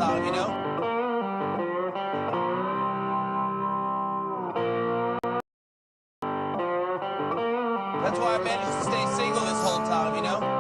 time, you know? That's why I managed to stay single this whole time, you know?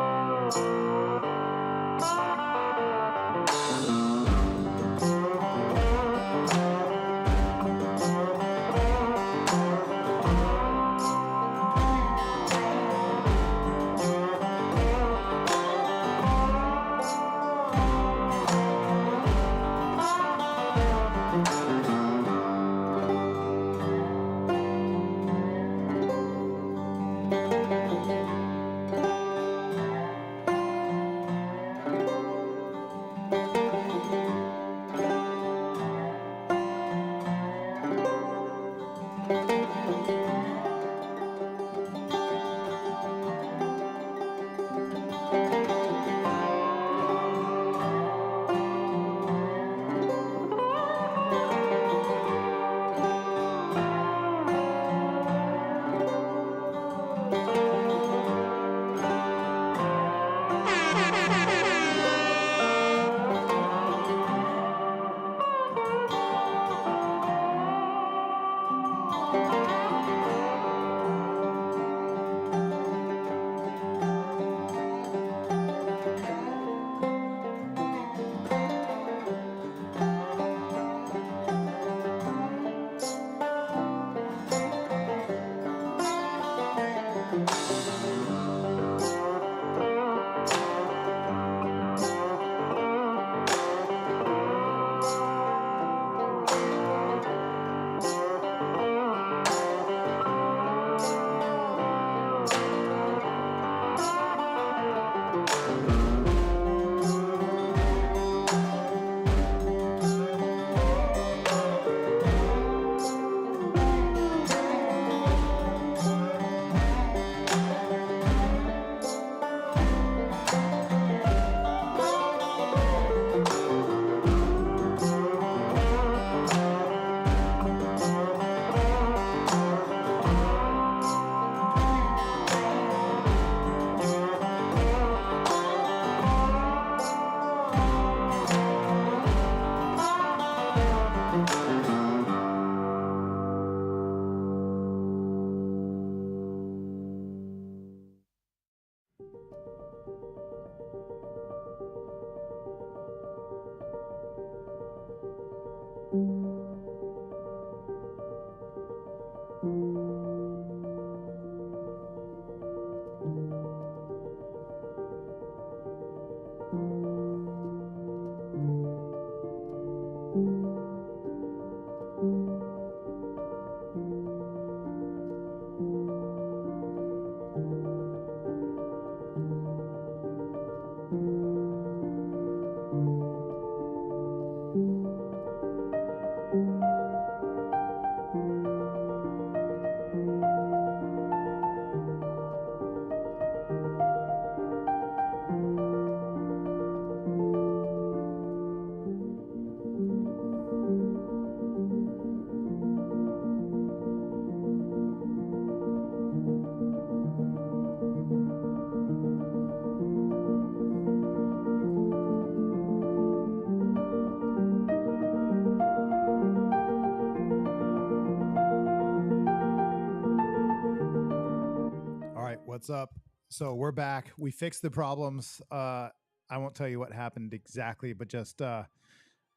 What's up? So we're back. We fixed the problems. I won't tell you what happened exactly, but just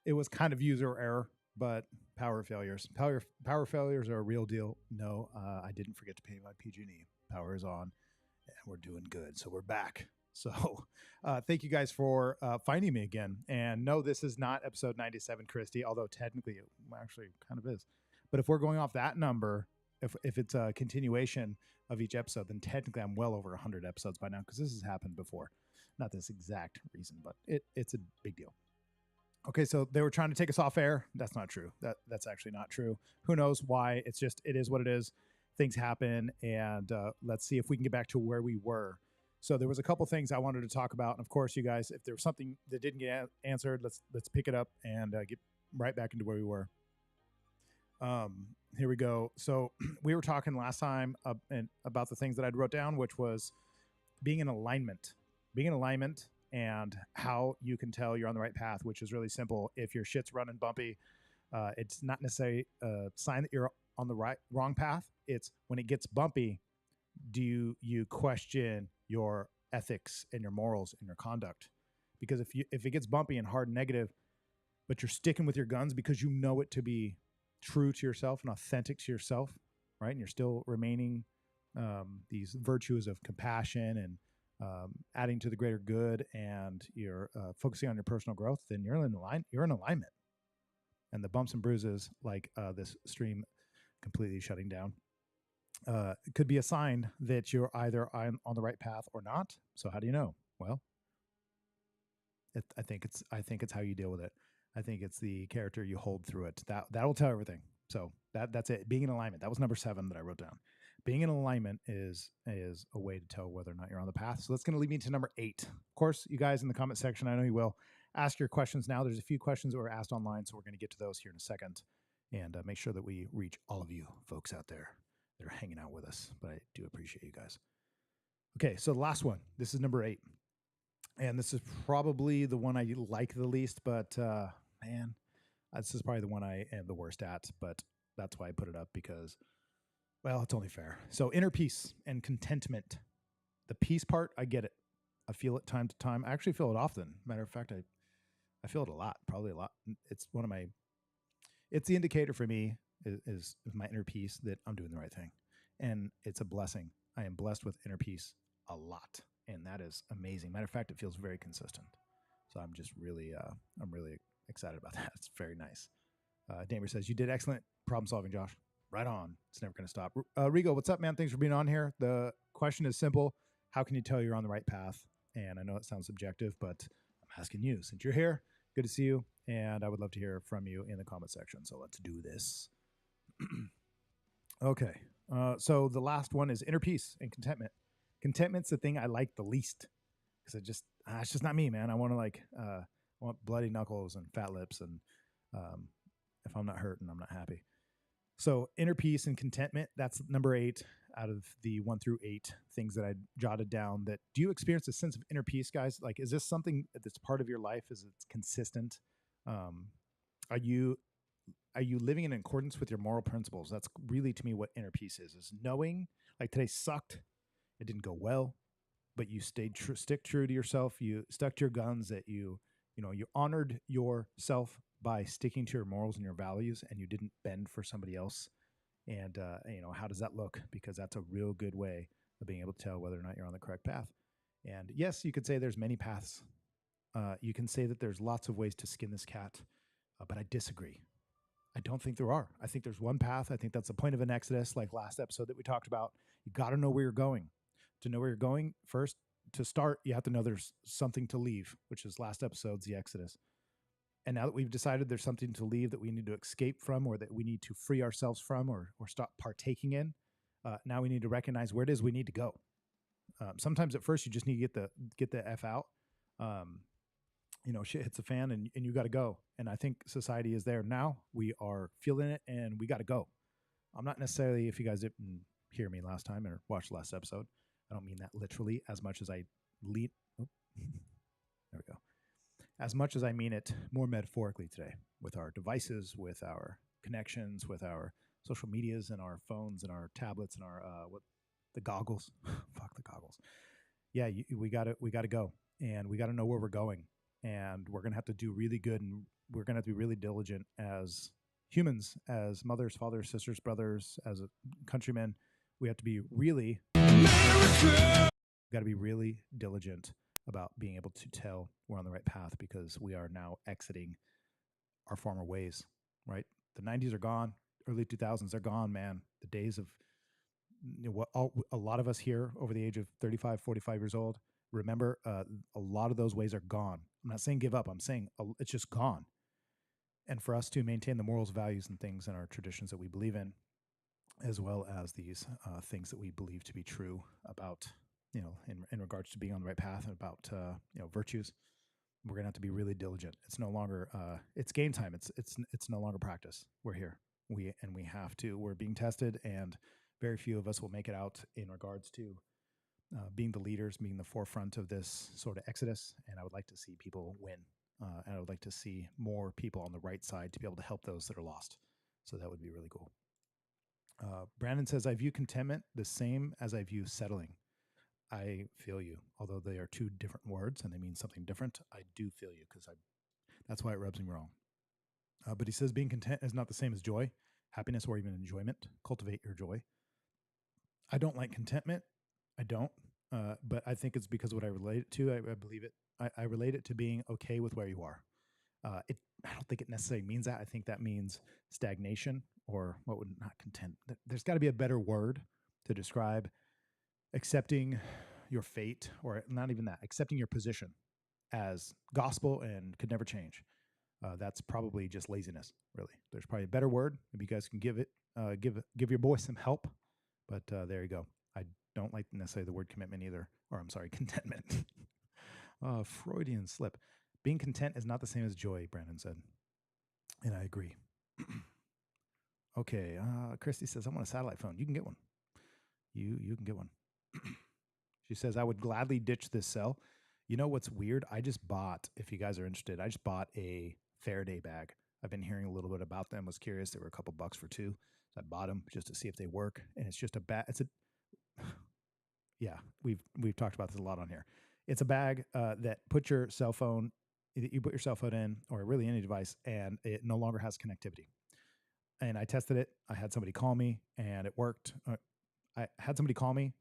it was kind of user error, but power failures. Power failures are a real deal. No, I didn't forget to pay my PG&E. Power is on, and we're doing good. So we're back. So thank you guys for finding me again. And no, this is not episode 97, Christy, although technically it actually kind of is. But if we're going off that number, if it's a continuation of each episode, then technically I'm well over 100 episodes by now, because this has happened before. Not this exact reason, but it's a big deal. Okay, so they were trying to take us off air. That's not true. That's actually not true. Who knows why? It's just, it is what it is. Things happen, and let's see if we can get back to where we were. So there was a couple things I wanted to talk about, and of course, you guys, if there was something that didn't get answered, let's pick it up and get right back into where we were. Here we go. So we were talking last time about the things that I'd wrote down, which was being in alignment. Being in alignment and how you can tell you're on the right path, which is really simple. If your shit's running bumpy, it's not necessarily a sign that you're on the wrong path. It's when it gets bumpy, do you question your ethics and your morals and your conduct? Because if it gets bumpy and hard and negative, but you're sticking with your guns because you know it to be true to yourself and authentic to yourself, right? And you're still remaining these virtues of compassion and adding to the greater good, and you're focusing on your personal growth, then you're in alignment. And the bumps and bruises, like this stream completely shutting down, it could be a sign that you're either on the right path or not. So how do you know? Well, I think it's how you deal with it. I think it's the character you hold through it. That'll tell everything. So that's it. Being in alignment. That was number 7 that I wrote down. Being in alignment is a way to tell whether or not you're on the path. So that's going to lead me to number 8. Of course, you guys in the comment section, I know you will, ask your questions now. There's a few questions that were asked online, so we're going to get to those here in a second, and make sure that we reach all of you folks out there that are hanging out with us. But I do appreciate you guys. Okay, so the last one. This is number 8. And this is probably the one I like the least, but man, this is probably the one I am the worst at, but that's why I put it up, because, well, it's only fair. So inner peace and contentment. The peace part, I get it. I feel it time to time. I actually feel it often. Matter of fact, I feel it a lot, probably a lot. It's the indicator for me is my inner peace that I'm doing the right thing. And it's a blessing. I am blessed with inner peace a lot. And that is amazing. Matter of fact, it feels very consistent. So I'm just really, I'm really excited about that. It's very nice. Damer says, you did excellent problem solving, Josh. Right on. It's never going to stop. Rigo, what's up, man? Thanks for being on here. The question is simple. How can you tell you're on the right path? And I know it sounds subjective, but I'm asking you. Since you're here, good to see you. And I would love to hear from you in the comment section. So let's do this. Okay. So the last one is inner peace and contentment. Contentment's the thing I like the least, because it's just not me, man. I want to want bloody knuckles and fat lips, and if I'm not hurting, I'm not happy. So inner peace and contentment, that's number 8 out of the 1 through 8 things that I jotted down. That do you experience a sense of inner peace, guys? Like, is this something that's part of your life? Is it consistent? Are you living in accordance with your moral principles? That's really, to me, what inner peace is knowing, like, today sucked. It didn't go well, but you stayed stick true to yourself. You stuck to your guns, that you honored yourself by sticking to your morals and your values, and you didn't bend for somebody else. And, how does that look? Because that's a real good way of being able to tell whether or not you're on the correct path. And yes, you could say there's many paths. You can say that there's lots of ways to skin this cat, but I disagree. I don't think there are. I think there's one path. I think that's the point of an Exodus, like last episode that we talked about. You got to know where you're going. To know where you're going, first, to start, you have to know there's something to leave, which is last episode's the Exodus. And now that we've decided there's something to leave that we need to escape from, or that we need to free ourselves from, or stop partaking in, now we need to recognize where it is we need to go. Sometimes at first you just need to get the F out. Shit hits the fan and you got to go. And I think society is there now. We are feeling it and we got to go. I'm not necessarily, if you guys didn't hear me last time or watch the last episode, I don't mean that literally as much as I lead. Oh, there we go. As much as I mean it more metaphorically today, with our devices, with our connections, with our social medias and our phones and our tablets and our the goggles. Fuck the goggles. Yeah, we got to go, and we got to know where we're going, and we're gonna have to do really good, and we're gonna have to be really diligent as humans, as mothers, fathers, sisters, brothers, as a countrymen. We have to be really diligent about being able to tell we're on the right path, because we are now exiting our former ways, right? The 90s are gone. Early 2000s are gone, man. The days of a lot of us here over the age of 35, 45 years old, remember, a lot of those ways are gone. I'm not saying give up. I'm saying it's just gone. And for us to maintain the morals, values, and things and our traditions that we believe in, as well as these things that we believe to be true about, in regards to being on the right path, and about, virtues, we're going to have to be really diligent. It's no longer, it's game time. It's no longer practice. We're here. We're being tested, and very few of us will make it out in regards to being the leaders, being the forefront of this sort of exodus, and I would like to see people win. And I would like to see more people on the right side to be able to help those that are lost. So that would be really cool. Brandon says, I view contentment the same as I view settling. I feel you. Although they are two different words and they mean something different, I do feel you because that's why it rubs me wrong. But he says being content is not the same as joy, happiness, or even enjoyment. Cultivate your joy. I don't like contentment. I don't. But I think it's because of what I relate it to. I believe it. I relate it to being okay with where you are. I don't think it necessarily means that. I think that means stagnation, or what would not content. There's got to be a better word to describe accepting your fate, or not even that, accepting your position as gospel and could never change. That's probably just laziness, really. There's probably a better word. Maybe you guys can give it, give your boy some help. But there you go. I don't like necessarily the word commitment either, or I'm sorry, contentment. Freudian slip. Being content is not the same as joy, Brandon said. And I agree. Okay, Christy says, I want a satellite phone. You can get one. You can get one. She says, I would gladly ditch this cell. You know what's weird? I just bought, if you guys are interested, I just bought a Faraday bag. I've been hearing a little bit about them, was curious. They were a couple bucks for two. So I bought them just to see if they work. And it's just yeah, we've talked about this a lot on here. It's a bag that put your cell phone, you put your cell phone in, or really any device, and it no longer has connectivity. And I tested it. I had somebody call me, and it worked. I had somebody call me,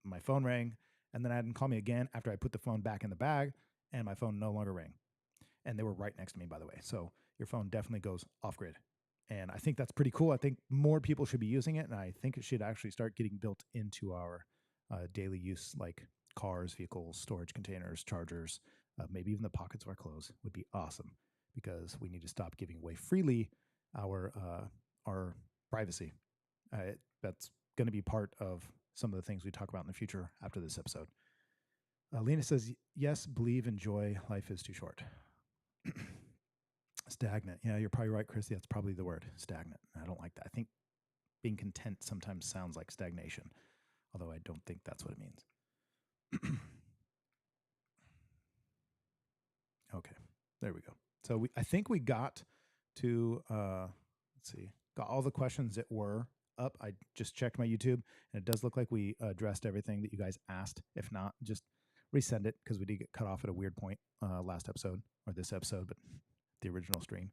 my phone rang, and then I had them call me again after I put the phone back in the bag, and my phone no longer rang. And they were right next to me, by the way. So your phone definitely goes off grid. And I think that's pretty cool. I think more people should be using it, and I think it should actually start getting built into our daily use, like cars, vehicles, storage containers, chargers, maybe even the pockets of our clothes would be awesome, because we need to stop giving away freely our privacy. That's going to be part of some of the things we talk about in the future after this episode. Lena says, yes, believe in joy. Life is too short. Stagnant. Yeah, you're probably right, Christy. That's probably the word, stagnant. I don't like that. I think being content sometimes sounds like stagnation, although I don't think that's what it means. Okay, there we go. So I think we got to, let's see, got all the questions that were up. I just checked my YouTube, and it does look like we addressed everything that you guys asked. If not, just resend it, because we did get cut off at a weird point last episode, or this episode, but the original stream.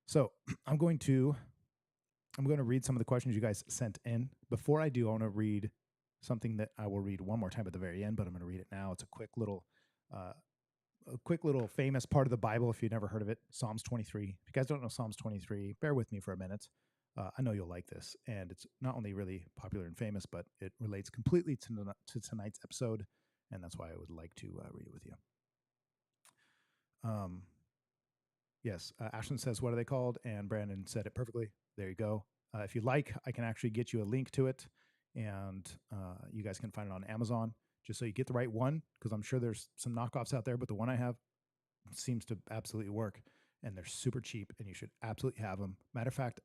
So I'm going to read some of the questions you guys sent in. Before I do, I want to read something that I will read one more time at the very end, but I'm going to read it now. It's a quick little famous part of the Bible, if you've never heard of it, Psalms 23. If you guys don't know Psalms 23, bear with me for a minute. I know you'll like this, and it's not only really popular and famous, but it relates completely to tonight's episode, and that's why I would like to read it with you. Yes, Ashton says, what are they called? And Brandon said it perfectly. There you go. If you like, I can actually get you a link to it, and you guys can find it on Amazon, just so you get the right one, because I'm sure there's some knockoffs out there, but the one I have seems to absolutely work, and they're super cheap, and you should absolutely have them. Matter of fact,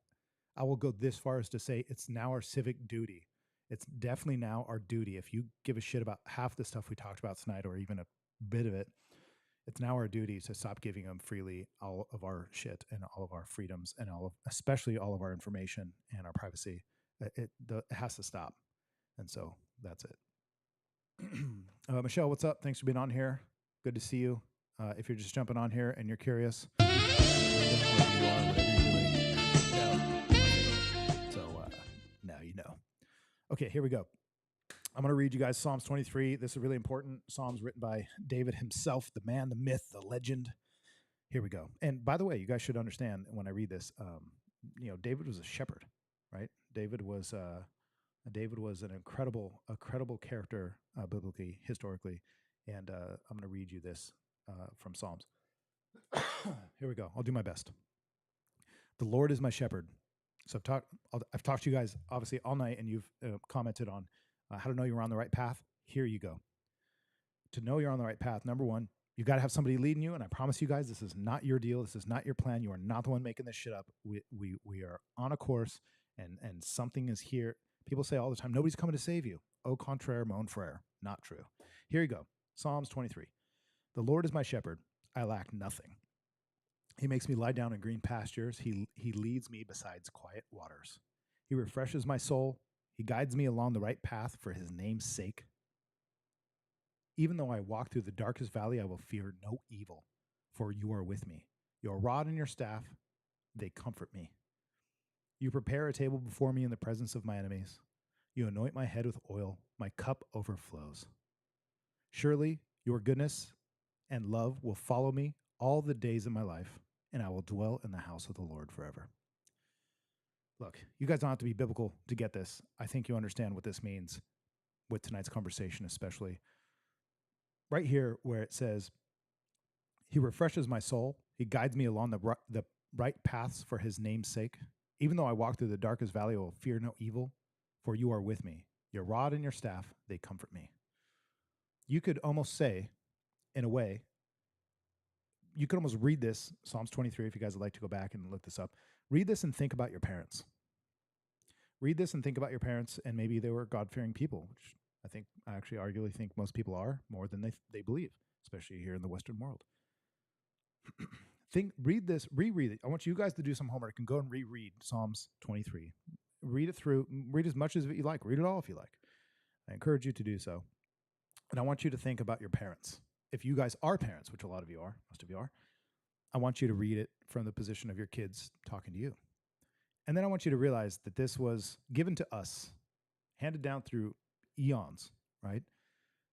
I will go this far as to say it's now our civic duty. It's definitely now our duty. If you give a shit about half the stuff we talked about tonight, or even a bit of it, it's now our duty to stop giving them freely all of our shit and all of our freedoms and especially all of our information and our privacy. It has to stop. And so that's it. Michelle, what's up? Thanks for being on here. Good to see you. If you're just jumping on here and you're curious, wherever you are, whatever you're doing, so now you know. Okay, here we go. I'm going to read you guys Psalms 23. This is really important. Psalms written by David himself, the man, the myth, the legend. Here we go. And by the way, you guys should understand when I read this, David was a shepherd, right? David was an incredible character biblically, historically. And I'm going to read you this from Psalms. Here we go. I'll do my best. The Lord is my shepherd. So I've talked to you guys obviously all night, and you've commented on how to know you're on the right path. Here you go. To know you're on the right path, number one, you got to have somebody leading you. And I promise you guys, this is not your deal. This is not your plan. You are not the one making this shit up. We are on a course, and something is here. People say all the time, nobody's coming to save you. Au contraire, mon frère. Not true. Here you go. Psalms 23. The Lord is my shepherd. I lack nothing. He makes me lie down in green pastures. He leads me beside quiet waters. He refreshes my soul. He guides me along the right path for his name's sake. Even though I walk through the darkest valley, I will fear no evil, for you are with me. Your rod and your staff, they comfort me. You prepare a table before me in the presence of my enemies. You anoint my head with oil. My cup overflows. Surely your goodness and love will follow me all the days of my life, and I will dwell in the house of the Lord forever. Look, you guys don't have to be biblical to get this. I think you understand what this means with tonight's conversation, especially right here where it says, he refreshes my soul. He guides me along the right paths for his name's sake. Even though I walk through the darkest valley, I will fear no evil, for you are with me. Your rod and your staff, they comfort me. You could almost say, in a way, you could almost read this, Psalms 23, if you guys would like to go back and look this up. Read this and think about your parents. Read this and think about your parents, and maybe they were God-fearing people, which I actually arguably think most people are, more than they believe, especially here in the Western world. Read this, reread it. I want you guys to do some homework and go and reread Psalms 23. Read it through, read as much as you like, read it all if you like. I encourage you to do so. And I want you to think about your parents. If you guys are parents, which a lot of you are, most of you are, I want you to read it from the position of your kids talking to you. And then I want you to realize that this was given to us, handed down through eons, right?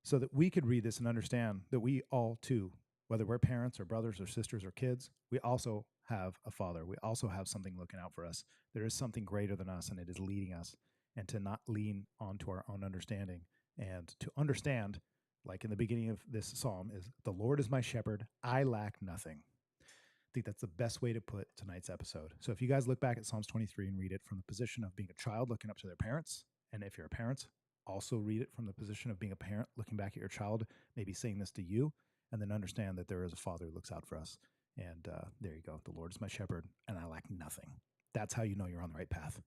So that we could read this and understand that we all too, whether we're parents or brothers or sisters or kids, we also have a father. We also have something looking out for us. There is something greater than us, and it is leading us. And to not lean onto our own understanding, and to understand, like in the beginning of this psalm, is the Lord is my shepherd. I lack nothing. I think that's the best way to put tonight's episode. So if you guys look back at Psalms 23 and read it from the position of being a child looking up to their parents, and if you're a parent, also read it from the position of being a parent looking back at your child, maybe saying this to you, and then understand that there is a father who looks out for us. And there you go. The Lord is my shepherd, and I lack nothing. That's how you know you're on the right path.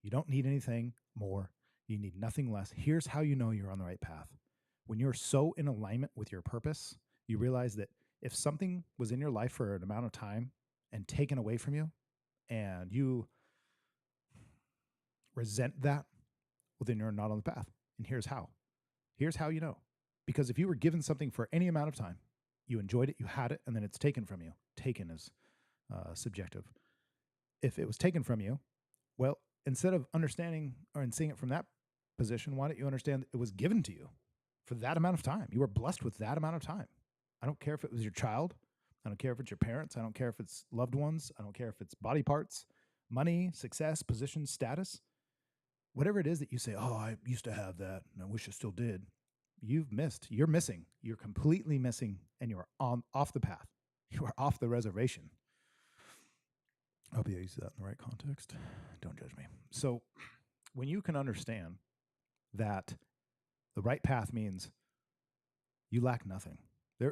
You don't need anything more. You need nothing less. Here's how you know you're on the right path. When you're so in alignment with your purpose, you realize that if something was in your life for an amount of time and taken away from you, and you resent that, well, then you're not on the path. And here's how. Here's how you know. Because if you were given something for any amount of time, you enjoyed it, you had it, and then it's taken from you. Taken is subjective. If it was taken from you, well, instead of understanding and seeing it from that position, why don't you understand that it was given to you for that amount of time? You were blessed with that amount of time. I don't care if it was your child. I don't care if it's your parents. I don't care if it's loved ones. I don't care if it's body parts, money, success, position, status. Whatever it is that you say, oh, I used to have that and I wish I still did. You've missed. You're missing. You're completely missing, and you're off the path. You are off the reservation. I hope you use that in the right context. Don't judge me. So when you can understand that the right path means you lack nothing.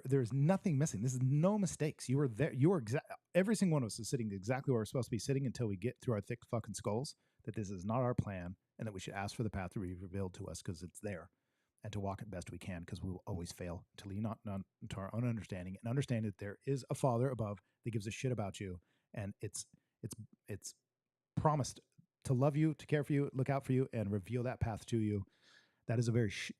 There's nothing missing. This is no mistakes. You were there. You were every single one of us is sitting exactly where we're supposed to be sitting until we get through our thick fucking skulls that this is not our plan and that we should ask for the path to be revealed to us because it's there, and to walk it best we can because we will always fail, to lean not into our own understanding and understand that there is a Father above that gives a shit about you, and it's promised to love you, to care for you, look out for you, and reveal that path to you. That is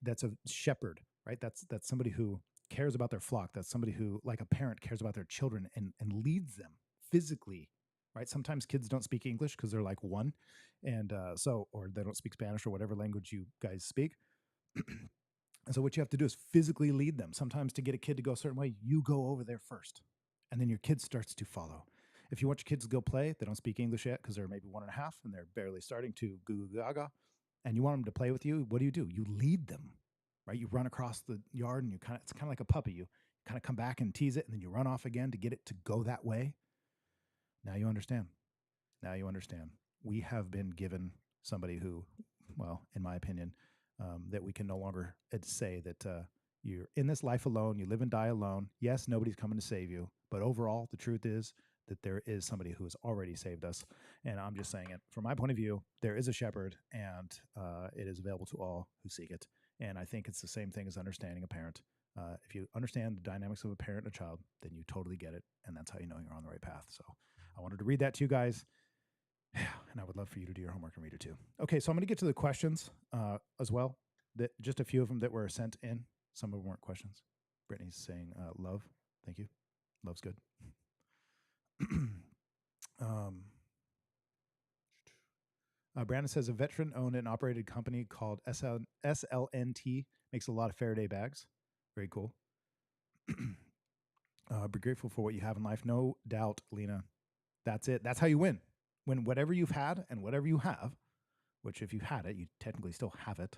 that's a shepherd, right? That's somebody who cares about their flock. That's somebody who, like a parent, cares about their children and leads them physically, right? Sometimes kids don't speak English because they're like one, and or they don't speak Spanish or whatever language you guys speak. And so what you have to do is physically lead them. Sometimes to get a kid to go a certain way, you go over there first, and then your kid starts to follow. If you want your kids to go play, they don't speak English yet because they're maybe 1.5 and they're barely starting to goo goo gaga, and you want them to play with you, what do? You lead them, right? You run across the yard and it's kind of like a puppy. You kind of come back and tease it, and then you run off again to get it to go that way. Now you understand. Now you understand. We have been given somebody who, well, in my opinion, that we can no longer say that you're in this life alone, you live and die alone. Yes, nobody's coming to save you, but overall, the truth is that there is somebody who has already saved us. And I'm just saying it from my point of view. There is a shepherd, and it is available to all who seek it. And I think it's the same thing as understanding a parent. If you understand the dynamics of a parent and a child, then you totally get it, and that's how you know you're on the right path. So I wanted to read that to you guys, and I would love for you to do your homework and read it too. Okay, so I'm going to get to the questions as well. That just a few of them that were sent in. Some of them weren't questions. Brittany's saying love. Thank you. Love's good. Brandon says a veteran-owned and operated company called SLNT makes a lot of Faraday bags. Very cool. Be grateful for what you have in life. No doubt, Lena. That's it. That's how you win. When whatever you've had and whatever you have, which if you had it, you technically still have it.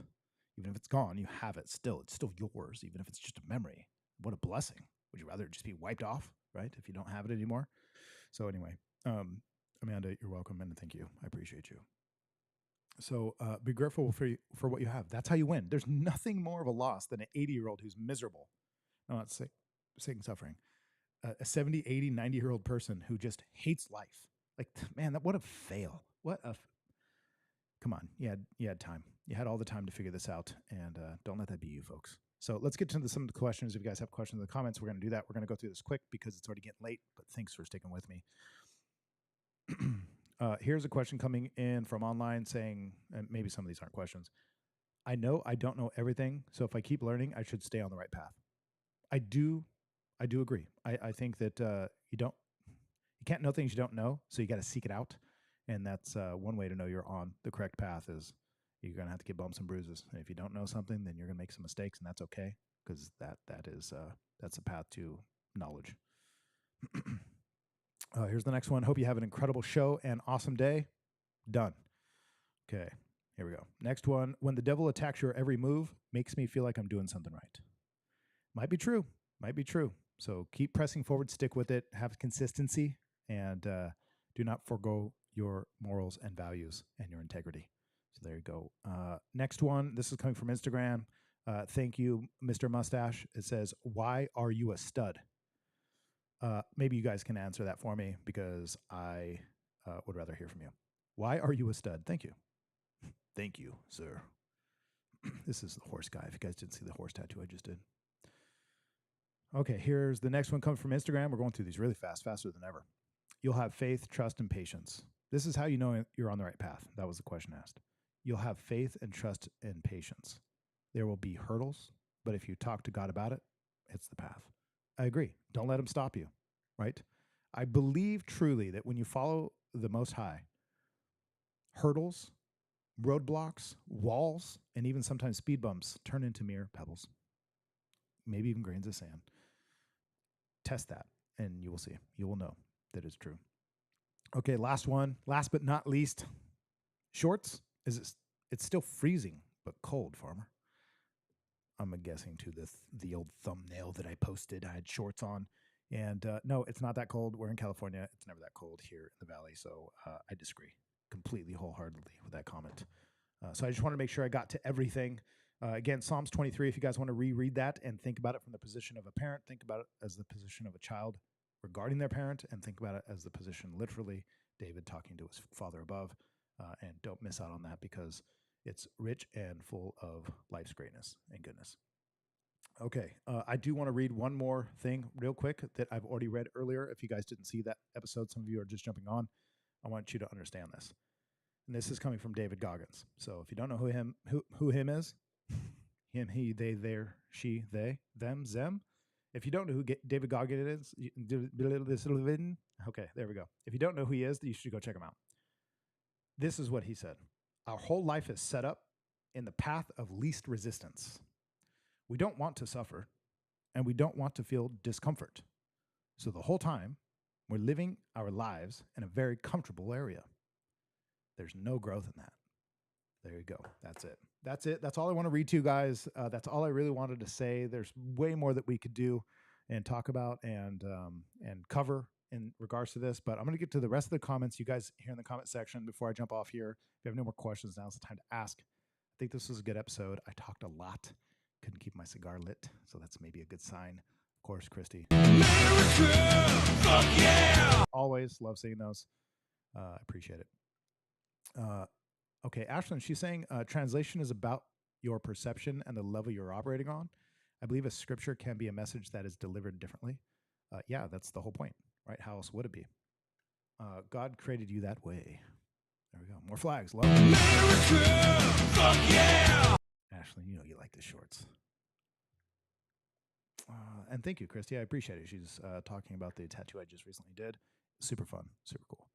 Even if it's gone, you have it still. It's still yours, even if it's just a memory. What a blessing. Would you rather it just be wiped off, right, if you don't have it anymore? So anyway, Amanda, you're welcome, and thank you. I appreciate you. So be grateful for what you have. That's how you win. There's nothing more of a loss than an 80-year-old who's miserable. I'm not saying suffering. A 70, 80, 90-year-old person who just hates life. Like, man, what a fail. Come on. You had time. You had all the time to figure this out, and don't let that be you, folks. So let's get to some of the questions. If you guys have questions in the comments, we're going to do that. We're going to go through this quick because it's already getting late, but thanks for sticking with me. Here's a question coming in from online saying, and maybe some of these aren't questions. I know I don't know everything, so if I keep learning, I should stay on the right path. I do agree. I think that you can't know things you don't know, so you got to seek it out. And that's one way to know you're on the correct path is you're going to have to get bumps and bruises. And if you don't know something, then you're going to make some mistakes, and that's okay because that's the path to knowledge. Here's the next one. Hope you have an incredible show and awesome day. Done. Okay, here we go. Next one. When the devil attacks your every move, makes me feel like I'm doing something right. Might be true. So keep pressing forward, stick with it, have consistency, and do not forego your morals and values and your integrity. So there you go. Next one. This is coming from Instagram. Thank you, Mr. Mustache. It says, why are you a stud? Maybe you guys can answer that for me because I would rather hear from you. Why are you a stud? Thank you. Thank you, sir. This is the horse guy. If you guys didn't see the horse tattoo I just did. Okay, here's the next one coming from Instagram. We're going through these really fast, faster than ever. You'll have faith, trust, and patience. This is how you know you're on the right path. That was the question asked. You'll have faith and trust and patience. There will be hurdles, but if you talk to God about it, it's the path. I agree. Don't let him stop you, right? I believe truly that when you follow the Most High, hurdles, roadblocks, walls, and even sometimes speed bumps turn into mere pebbles, maybe even grains of sand. Test that, and you will see. You will know that it's true. Okay, last one. Last but not least, shorts. It's still freezing, but cold, farmer. I'm guessing to the old thumbnail that I posted. I had shorts on. And no, it's not that cold. We're in California. It's never that cold here in the valley. So I disagree completely, wholeheartedly with that comment. So I just want to make sure I got to everything. Again, Psalms 23, if you guys want to reread that and think about it from the position of a parent, think about it as the position of a child regarding their parent, and think about it as the position, literally, David talking to his father above. And don't miss out on that because it's rich and full of life's greatness and goodness. Okay, I do want to read one more thing real quick that I've already read earlier. If you guys didn't see that episode, some of you are just jumping on. I want you to understand this. And this is coming from David Goggins. So if you don't know who him is, him, he, they, their, she, they, them, them. If you don't know who David Goggins is, okay, there we go. If you don't know who he is, you should go check him out. This is what he said. Our whole life is set up in the path of least resistance. We don't want to suffer, and we don't want to feel discomfort. So the whole time, we're living our lives in a very comfortable area. There's no growth in that. There you go. That's it. That's all I want to read to you guys. That's all I really wanted to say. There's way more that we could do and talk about and cover in regards to this, but I'm going to get to the rest of the comments you guys here in the comment section before I jump off here. If you have no more questions, now's the time to ask. I think this was a good episode. I talked a lot. Couldn't keep my cigar lit, so that's maybe a good sign. course, Christy. America, fuck yeah! Always love seeing those. I appreciate it. Okay, Ashlyn, she's saying translation is about your perception and the level you're operating on. I believe a scripture can be a message that is delivered differently. Yeah, that's the whole point, right? How else would it be? God created you that way. There we go. More flags. Love it. America, fuck yeah! Ashlyn, you know you like the shorts. And thank you, Christy. I appreciate it. She's talking about the tattoo I just recently did. Super fun. Super cool.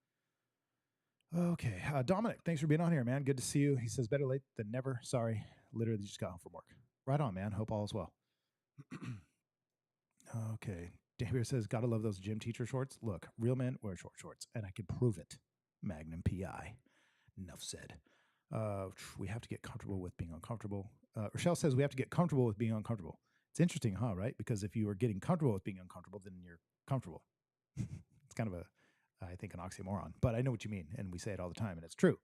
Okay. Dominic, thanks for being on here, man. Good to see you. He says, better late than never. Sorry. Literally just got home from work. Right on, man. Hope all is well. Okay. David says, gotta love those gym teacher shorts. Look, real men wear short shorts, and I can prove it. Magnum PI. Enough said. We have to get comfortable with being uncomfortable. Rochelle says we have to get comfortable with being uncomfortable. It's interesting, huh? Right? Because if you are getting comfortable with being uncomfortable, then you're comfortable. It's kind of I think, an oxymoron. But I know what you mean, and we say it all the time, and it's true.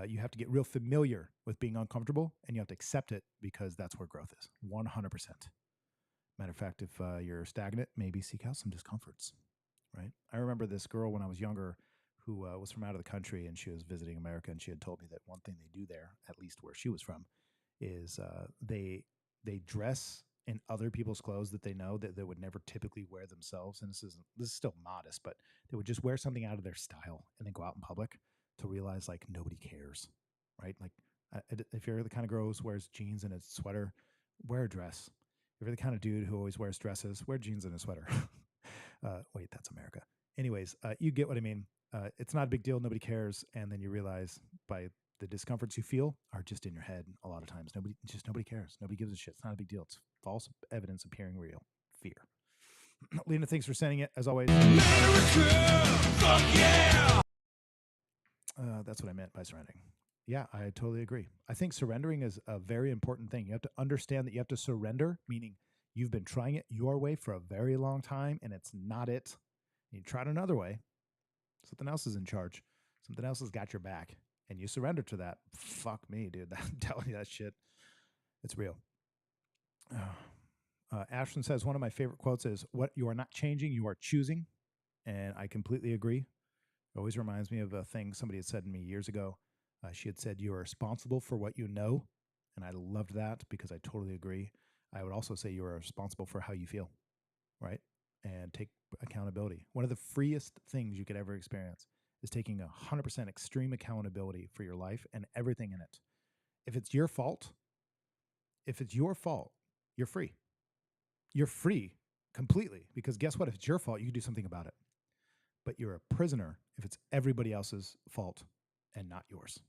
You have to get real familiar with being uncomfortable, and you have to accept it because that's where growth is. 100%. Matter of fact, if you're stagnant, maybe seek out some discomforts, right? I remember this girl when I was younger who was from out of the country, and she was visiting America, and she had told me that one thing they do there, at least where she was from, is they dress in other people's clothes that they know that they would never typically wear themselves. And this is still modest, but they would just wear something out of their style and then go out in public to realize like nobody cares, right? Like if you're the kind of girl who wears jeans and a sweater, wear a dress. If you're the kind of dude who always wears dresses, wear jeans and a sweater. Wait, that's America. Anyways, you get what I mean. It's not a big deal. Nobody cares. And then you realize by the discomforts you feel are just in your head a lot of times. Nobody cares. Nobody gives a shit. It's not a big deal. It's false evidence appearing real. Fear. Lena, thanks for sending it, as always. America, fuck yeah! That's what I meant by surrendering. Yeah, I totally agree. I think surrendering is a very important thing. You have to understand that you have to surrender, meaning you've been trying it your way for a very long time, and it's not it. You tried another way. Something else is in charge. Something else has got your back. And you surrender to that. Fuck me, dude. I'm telling you that shit. It's real. Ashton says, one of my favorite quotes is, what you are not changing, you are choosing. And I completely agree. It always reminds me of a thing somebody had said to me years ago. She had said, you are responsible for what you know. And I loved that because I totally agree. I would also say you are responsible for how you feel, right? And take accountability. One of the freest things you could ever experience is taking 100% extreme accountability for your life and everything in it. If it's your fault, you're free. You're free completely because guess what? If it's your fault, you can do something about it. But you're a prisoner if it's everybody else's fault and not yours.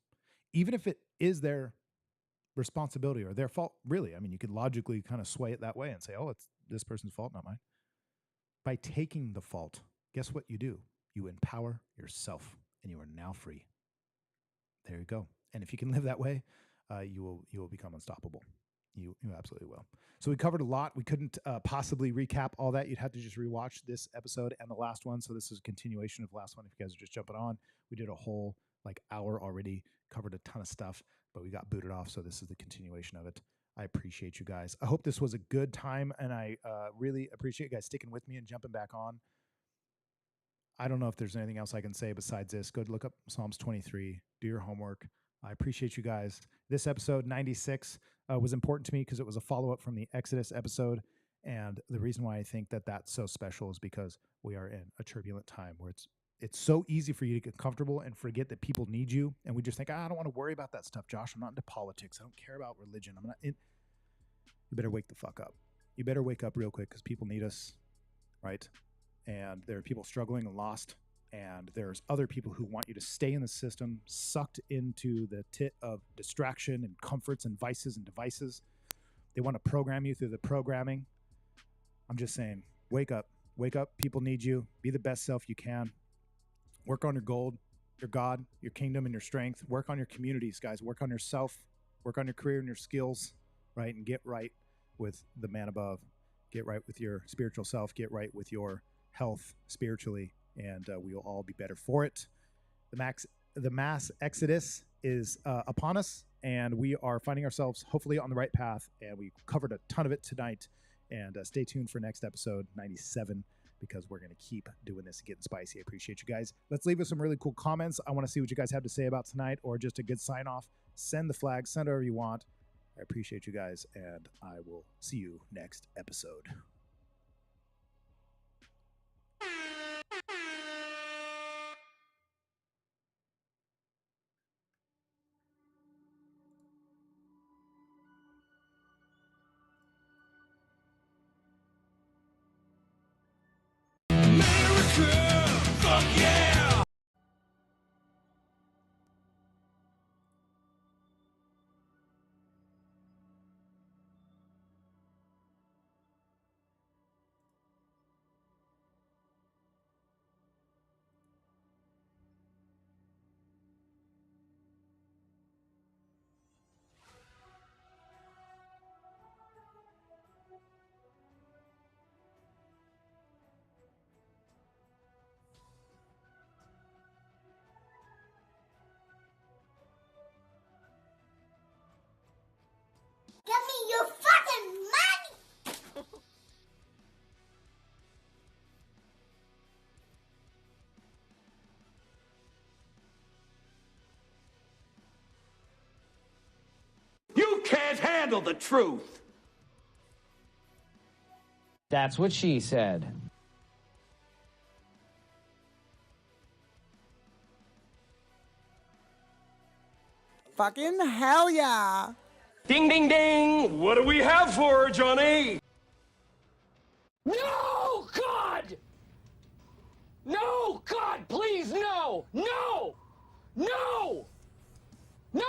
Even if it is their responsibility or their fault, really. I mean, you could logically kind of sway it that way and say, oh, it's this person's fault, not mine. By taking the fault, guess what you do? You empower yourself, and you are now free. There you go. And if you can live that way, you will become unstoppable. You absolutely will. So we covered a lot. We couldn't possibly recap all that. You'd have to just rewatch this episode and the last one. So this is a continuation of the last one. If you guys are just jumping on, we did a whole hour already, covered a ton of stuff, but we got booted off. So this is the continuation of it. I appreciate you guys. I hope this was a good time, and I really appreciate you guys sticking with me and jumping back on. I don't know if there's anything else I can say besides this. Go look up Psalms 23. Do your homework. I appreciate you guys. This episode 96 was important to me because it was a follow-up from the Exodus episode. And the reason why I think that that's so special is because we are in a turbulent time where it's so easy for you to get comfortable and forget that people need you. And we just think, I don't want to worry about that stuff, Josh. I'm not into politics. I don't care about religion. I'm not in. You better wake the fuck up. You better wake up real quick because people need us, right? And there are people struggling and lost. And there's other people who want you to stay in the system, sucked into the tit of distraction and comforts and vices and devices. They want to program you through the programming. I'm just saying, wake up. Wake up. People need you. Be the best self you can. Work on your gold, your God, your kingdom, and your strength. Work on your communities, guys. Work on yourself. Work on your career and your skills, right? And get right with the man above. Get right with your spiritual self. Get right with your health spiritually, and we will all be better for it. The mass exodus is upon us, and we are finding ourselves hopefully on the right path, and we covered a ton of it tonight, And stay tuned for next episode 97, because we're going to keep doing this and getting spicy. I appreciate you guys. Let's leave us some really cool comments. I want to see what you guys have to say about tonight, or just a good sign off. Send the flag, send whatever you want. I appreciate you guys, and I will see you next episode. Fuck yeah! Give me your fucking money! You can't handle the truth. That's what she said. Fucking hell yeah! Ding, ding, ding. What do we have for her, Johnny? No, God! No, God, please, no! No! No! No!